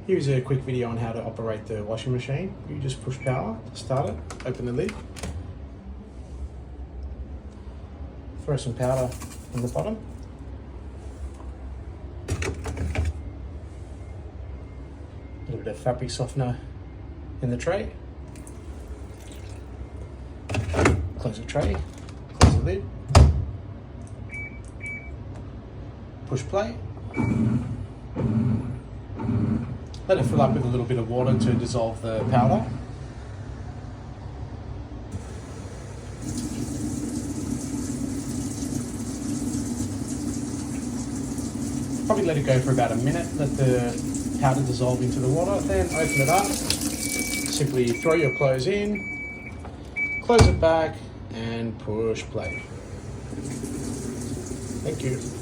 Here's a quick video on how to operate the washing machine. You just push power to start it, open the lid, throw some powder on the bottom, a little bit of fabric softener in the tray, close the tray, close the lid, push play. Let it fill up with a little bit of water to dissolve the powder. Probably let it go for about a minute, let the powder dissolve into the water, then open it up. Simply throw your clothes in, close it back, and push play. Thank you.